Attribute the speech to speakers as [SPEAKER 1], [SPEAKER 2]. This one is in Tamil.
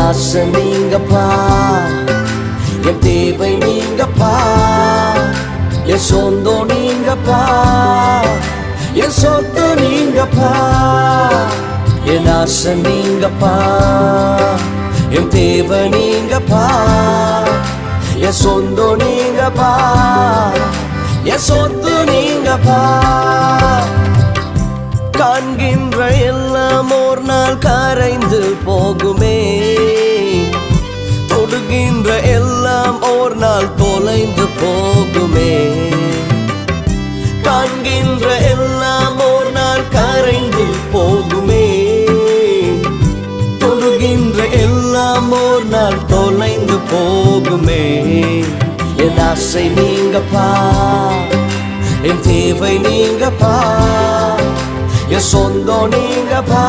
[SPEAKER 1] ஆசை நீங்கப்பா, என் தேவை நீங்கப்பா, என் சொந்தம் நீங்கப்பா, என் சொத்து நீங்கப்பா. என் ஆசை நீங்கப்பா, என் தேவை நீங்கப்பா, என் சொந்தம் நீங்கப்பா, என் சொத்து நீங்கப்பா. காண்கின்ற எல்லாம் ஒரு நாள் கரைந்து போகுமே, தொடுகின்ற எல்லாம் ஒரு நாள் தொலைந்து போகுமே. காண்கின்ற எல்லாம் ஒரு நாள் கரைந்து போகுமே, தொடுகின்ற எல்லாம் ஒரு நாள் தொலைந்து போகுமே. என் ஆசை நீங்கப்பா, என் தேவை நீங்கப்பா, என் சொந்தம் நீங்கப்பா,